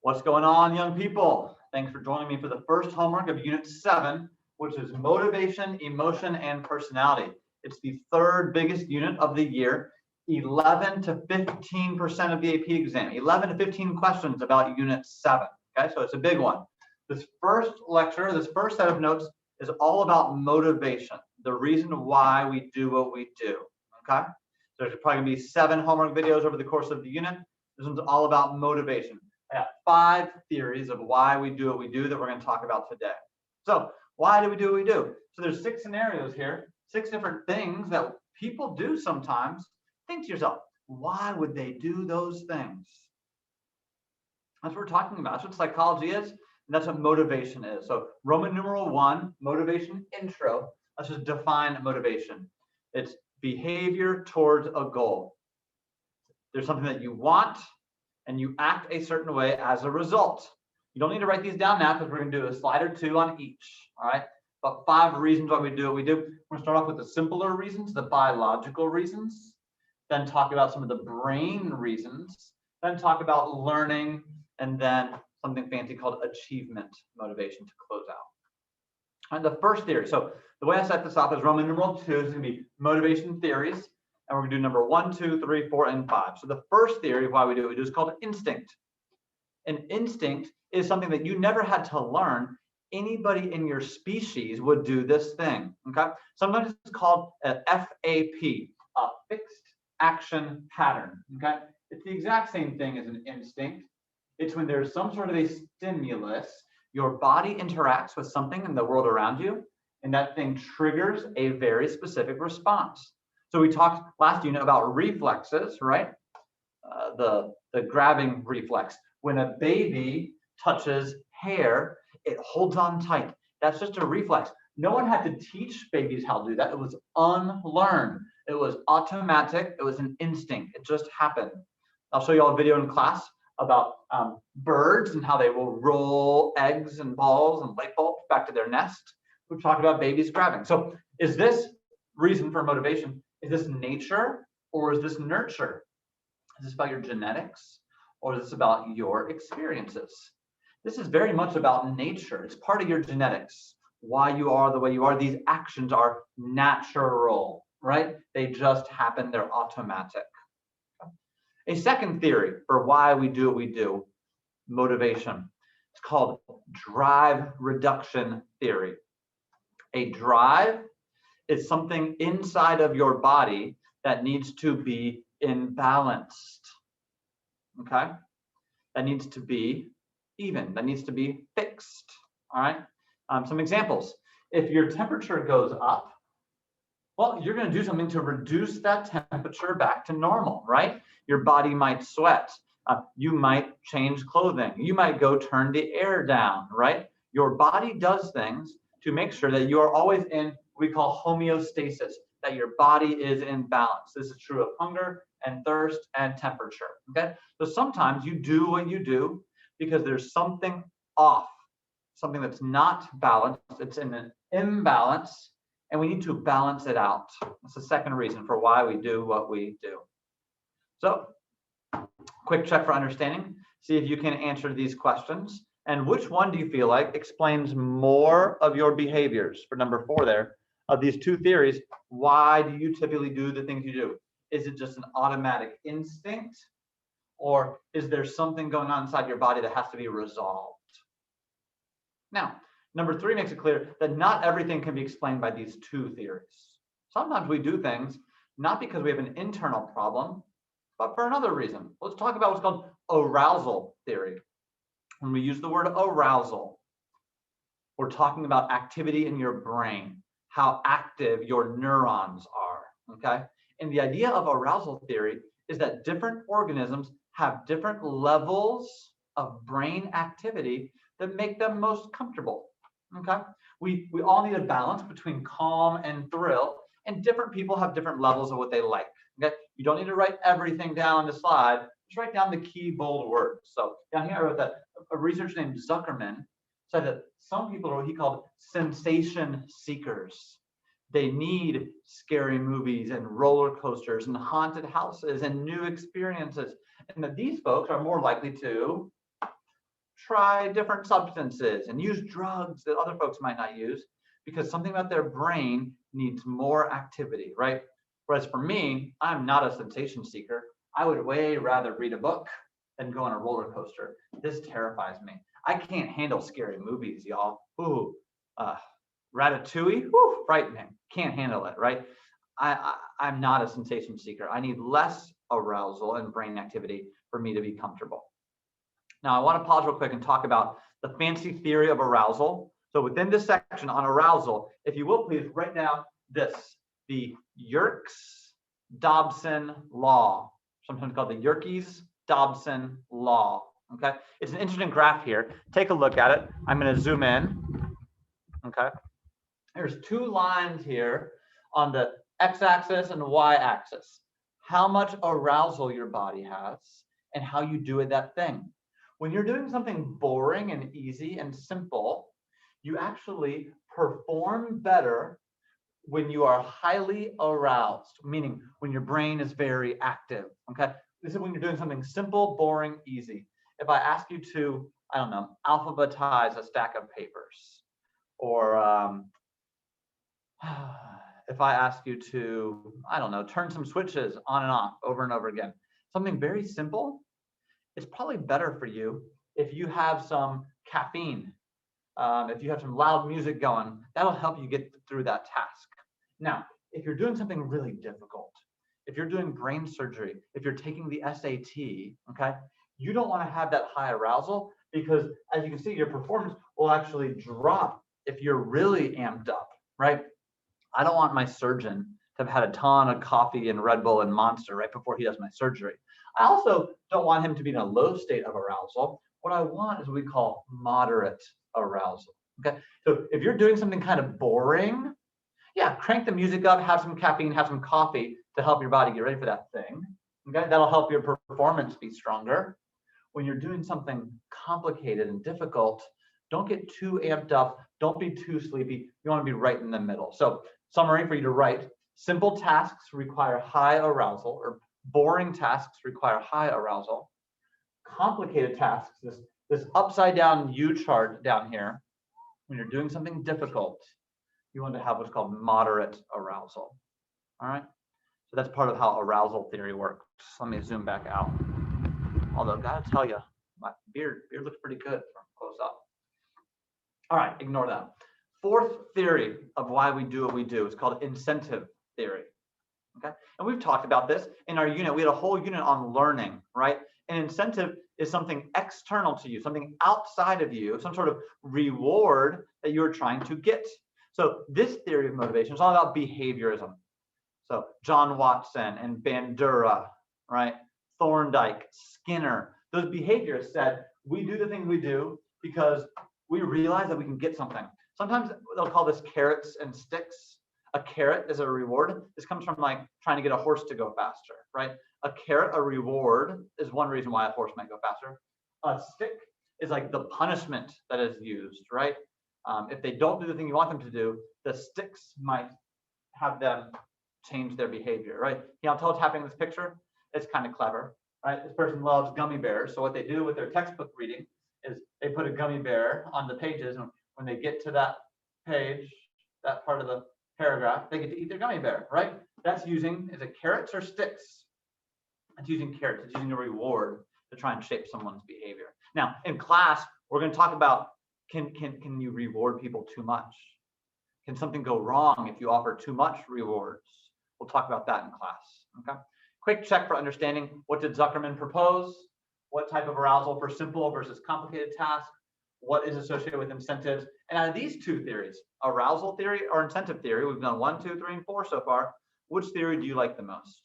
What's going on, young people? Thanks for joining me for the first homework of Unit 7, which is Motivation, Emotion, and Personality. It's the third biggest unit of the year, 11 to 15% of the AP exam, 11 to 15 questions about Unit 7, okay? So it's a big one. This first lecture, this first set of notes is all about motivation, the reason why we do what we do, okay? There's probably gonna be 7 homework videos over the course of the unit. This one's all about motivation. I got 5 theories of why we do what we do that we're going to talk about today. So why do we do what we do? So there's 6 scenarios here, 6 different things that people do sometimes. Think to yourself, why would they do those things? That's what we're talking about. That's what psychology is, and that's what motivation is. So Roman numeral 1, motivation intro. Let's just define motivation. It's behavior towards a goal. There's something that you want, and you act a certain way as a result. You don't need to write these down now because we're going to do a slide or 2 on each, all right? But 5 reasons why we do what we do. We're going to start off with the simpler reasons, the biological reasons, then talk about some of the brain reasons, then talk about learning, and then something fancy called achievement motivation to close out. And the first theory, so the way I set this up is Roman numeral 2 is going to be motivation theories. And we're going to do number 1, 2, 3, 4, and 5. So the first theory of why we do what we do is called instinct. An instinct is something that you never had to learn. Anybody in your species would do this thing, okay? Sometimes it's called an FAP, a fixed action pattern, okay? It's the exact same thing as an instinct. It's when there's some sort of a stimulus, your body interacts with something in the world around you, and that thing triggers a very specific response. So we talked last unit about reflexes, right? The grabbing reflex. When a baby touches hair, it holds on tight. That's just a reflex. No one had to teach babies how to do that. It was unlearned. It was automatic. It was an instinct. It just happened. I'll show you all a video in class about birds and how they will roll eggs and balls and light bulbs back to their nest. We talked about babies grabbing. So is this reason for motivation? Is this nature or is this nurture? Is this about your genetics or is this about your experiences? This is very much about nature. It's part of your genetics. Why you are the way you are. These actions are natural, right? They just happen. They're automatic. A second theory for why we do what we do, motivation. It's called drive reduction theory. A drive is something inside of your body that needs to be imbalanced, okay? That needs to be even, that needs to be fixed, all right? Some examples. If your temperature goes up, well, you're gonna do something to reduce that temperature back to normal, right? Your body might sweat. You might change clothing. You might go turn the air down, right? Your body does things to make sure that you are always in what we call homeostasis, that your body is in balance. This is true of hunger and thirst and temperature, okay? So sometimes you do what you do because there's something off, something that's not balanced, it's in an imbalance, and we need to balance it out. That's the second reason for why we do what we do. So, quick check for understanding. See if you can answer these questions. And which one do you feel like explains more of your behaviors? For number 4 there, of these 2 theories, why do you typically do the things you do? Is it just an automatic instinct? Or is there something going on inside your body that has to be resolved? Now, number 3 makes it clear that not everything can be explained by these 2 theories. Sometimes we do things not because we have an internal problem, but for another reason. Let's talk about what's called arousal theory. When we use the word arousal, we're talking about activity in your brain, how active your neurons are, okay? And the idea of arousal theory is that different organisms have different levels of brain activity that make them most comfortable, okay? We all need a balance between calm and thrill, and different people have different levels of what they like, okay? You don't need to write everything down on the slide. Just write down the key bold words. So down here I wrote that a researcher named Zuckerman said that some people are what he called sensation seekers. They need scary movies and roller coasters and haunted houses and new experiences. And that these folks are more likely to try different substances and use drugs that other folks might not use because something about their brain needs more activity, right? Whereas for me, I'm not a sensation seeker. I would way rather read a book than go on a roller coaster. This terrifies me. I can't handle scary movies, y'all. Ooh, Ratatouille, whew, frightening. Can't handle it, right? I'm not a sensation seeker. I need less arousal and brain activity for me to be comfortable. Now, I want to pause real quick and talk about the fancy theory of arousal. So within this section on arousal, if you will, please write down this, the Yerkes-Dodson law, sometimes called the Yerkes-Dodson law, okay? It's an interesting graph here. Take a look at it. I'm going to zoom in, okay? There's two lines here on the x-axis and the y-axis. How much arousal your body has and how you do it, that thing. When you're doing something boring and easy and simple, you actually perform better when you are highly aroused, meaning when your brain is very active, okay? This is when you're doing something simple, boring, easy. If I ask you to, I don't know, alphabetize a stack of papers, or if I ask you to, I don't know, turn some switches on and off over and over again, something very simple, it's probably better for you if you have some caffeine, if you have some loud music going, that'll help you get through that task. Now, if you're doing something really difficult, if you're doing brain surgery, if you're taking the SAT, okay, you don't want to have that high arousal because, as you can see, your performance will actually drop if you're really amped up, right? I don't want my surgeon to have had a ton of coffee and Red Bull and Monster right before he does my surgery. I also don't want him to be in a low state of arousal. What I want is what we call moderate arousal, okay? So if you're doing something kind of boring, yeah, crank the music up, have some caffeine, have some coffee to help your body get ready for that thing, okay? That'll help your performance be stronger. When you're doing something complicated and difficult, don't get too amped up, don't be too sleepy, you wanna be right in the middle. So summary for you to write, simple tasks require high arousal, or boring tasks require high arousal. Complicated tasks, this upside down U chart down here, when you're doing something difficult, you want to have what's called moderate arousal. All right, so that's part of how arousal theory works. Let me zoom back out. Although I gotta tell you, my beard looks pretty good from close up. All right, ignore that. Fourth theory of why we do what we do is called incentive theory. Okay, and we've talked about this in our unit. We had a whole unit on learning, right? An incentive is something external to you, something outside of you, some sort of reward that you're trying to get. So this theory of motivation is all about behaviorism. So John Watson and Bandura, right? Thorndike, Skinner, those behaviorists said, we do the things we do because we realize that we can get something. Sometimes they'll call this carrots and sticks. A carrot is a reward. This comes from like trying to get a horse to go faster, right? A carrot, a reward, is one reason why a horse might go faster. A stick is like the punishment that is used, right? If they don't do the thing you want them to do, the sticks might have them change their behavior, right? You know, tell what's happening in this picture. It's kind of clever, right? This person loves gummy bears. So what they do with their textbook reading is they put a gummy bear on the pages, and when they get to that page, that part of the paragraph, they get to eat their gummy bear, right? That's using, is it carrots or sticks? It's using carrots, it's using a reward to try and shape someone's behavior. Now, in class, we're going to talk about can you reward people too much? Can something go wrong if you offer too much rewards? We'll talk about that in class, okay? Quick check for understanding, what did Zuckerman propose? What type of arousal for simple versus complicated tasks? What is associated with incentives? And out of these two theories, arousal theory or incentive theory, we've done 1, 2, 3, and 4 so far. Which theory do you like the most?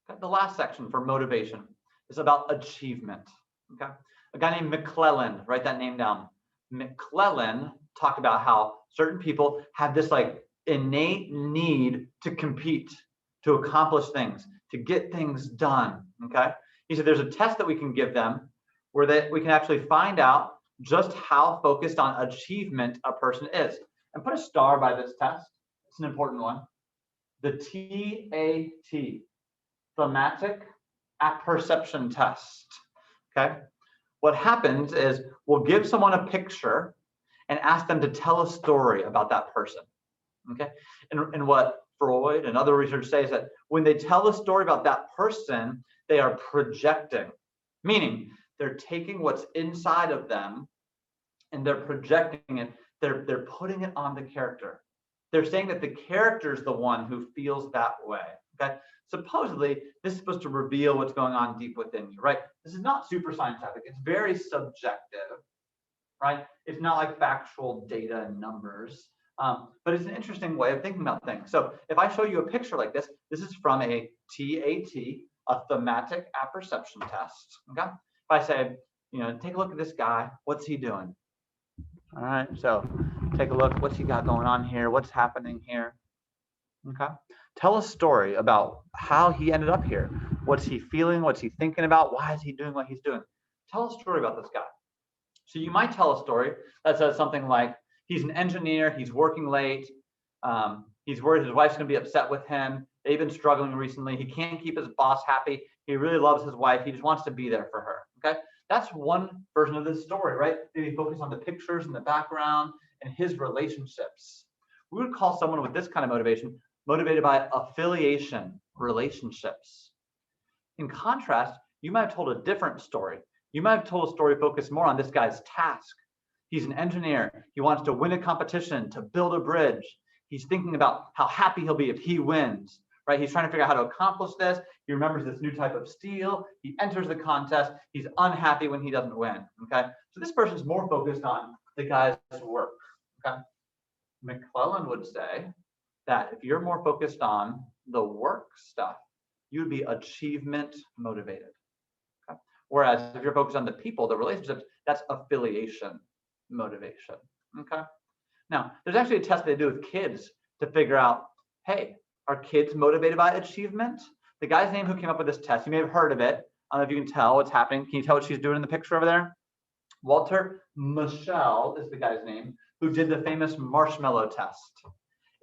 Okay, the last section for motivation is about achievement. Okay, a guy named McClellan, write that name down. McClellan talked about how certain people have this like innate need to compete, to accomplish things, to get things done. Okay, he said there's a test that we can give them where we can actually find out just how focused on achievement a person is. And put a star by this test. It's an important one. The TAT, thematic apperception test. Okay. What happens is we'll give someone a picture and ask them to tell a story about that person. Okay, and what Freud and other research say is that when they tell a story about that person, they are projecting, meaning they're taking what's inside of them and they're projecting it. They're putting it on the character. They're saying that the character is the one who feels that way. Okay, supposedly this is supposed to reveal what's going on deep within you, right? This is not super scientific. It's very subjective, right? It's not like factual data and numbers. But it's an interesting way of thinking about things. So if I show you a picture like this, this is from a TAT, a thematic apperception test. Okay. If I say, take a look at this guy, what's he doing? All right. So take a look. What's he got going on here? What's happening here? Okay. Tell a story about how he ended up here. What's he feeling? What's he thinking about? Why is he doing what he's doing? Tell a story about this guy. So you might tell a story that says something like, he's an engineer, he's working late, he's worried his wife's gonna be upset with him, they've been struggling recently, he can't keep his boss happy, he really loves his wife, he just wants to be there for her, okay? That's one version of this story, right? Maybe focus on the pictures in the background and his relationships. We would call someone with this kind of motivation motivated by affiliation relationships. In contrast, you might have told a different story. You might have told a story focused more on this guy's task. He's an engineer. He wants to win a competition, to build a bridge. He's thinking about how happy he'll be if he wins, right? He's trying to figure out how to accomplish this. He remembers this new type of steel. He enters the contest. He's unhappy when he doesn't win, okay? So this person's more focused on the guy's work, okay? McClellan would say that if you're more focused on the work stuff, you would be achievement motivated, okay? Whereas if you're focused on the people, the relationships, that's affiliation motivation. Okay. Now, there's actually a test they do with kids to figure out, hey, are kids motivated by achievement? The guy's name who came up with this test, you may have heard of it. I don't know if you can tell what's happening. Can you tell what she's doing in the picture over there? Walter Mischel is the guy's name, who did the famous marshmallow test.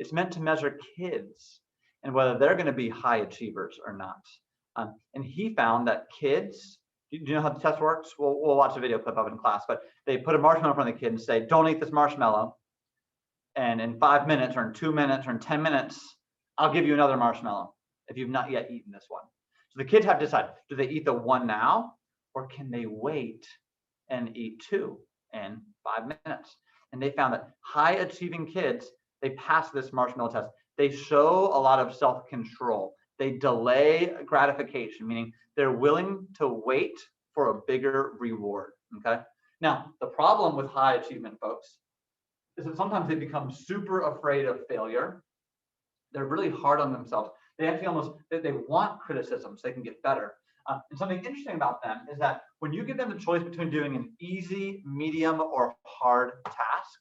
It's meant to measure kids and whether they're going to be high achievers or not. And he found that kids, do you know how the test works? We'll watch a video clip of it in class, but they put a marshmallow in front of the kid and say, don't eat this marshmallow. And in 5 minutes or in 2 minutes or in 10 minutes, I'll give you another marshmallow if you've not yet eaten this one. So the kids have to decide, do they eat the one now or can they wait and eat 2 in 5 minutes? And they found that high achieving kids, they pass this marshmallow test. They show a lot of self-control. They delay gratification, meaning they're willing to wait for a bigger reward, okay? Now, the problem with high achievement folks is that sometimes they become super afraid of failure. They're really hard on themselves. They actually they want criticism so they can get better. And something interesting about them is that when you give them the choice between doing an easy, medium, or hard task,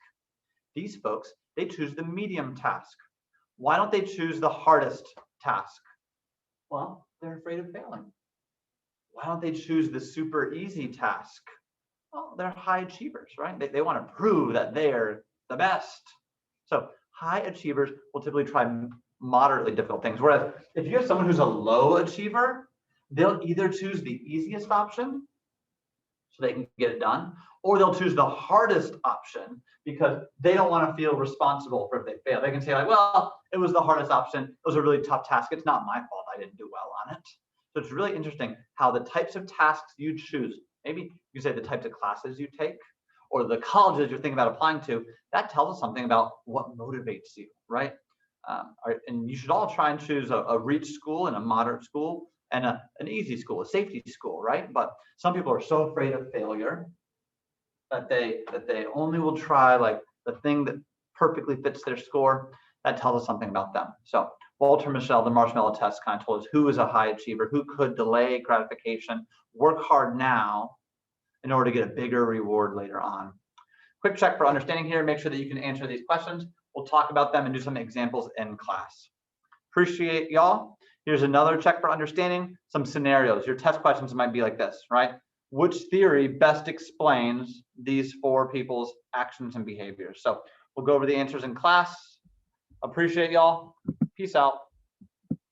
these folks, they choose the medium task. Why don't they choose the hardest task? Well, they're afraid of failing. Why don't they choose the super easy task? Well, they're high achievers, right? They want to prove that they're the best. So high achievers will typically try moderately difficult things. Whereas if you have someone who's a low achiever, they'll either choose the easiest option so they can get it done, or they'll choose the hardest option because they don't want to feel responsible for if they fail. They can say like, well, it was the hardest option. It was a really tough task. It's not my fault I didn't do well on it. So it's really interesting how the types of tasks you choose, maybe you say the types of classes you take or the colleges you're thinking about applying to, that tells us something about what motivates you, right? And you should all try and choose a reach school and a moderate school and an easy school, a safety school, right? But some people are so afraid of failure that they only will try like the thing that perfectly fits their score. That tells us something about them. So Walter Mischel, the marshmallow test, kind of told us who is a high achiever, who could delay gratification, work hard now in order to get a bigger reward later on. Quick check for understanding here. Make sure that you can answer these questions. We'll talk about them and do some examples in class. Appreciate y'all. Here's another check for understanding, some scenarios. Your test questions might be like this, right? Which theory best explains these 4 people's actions and behaviors? So we'll go over the answers in class. Appreciate y'all. Peace out.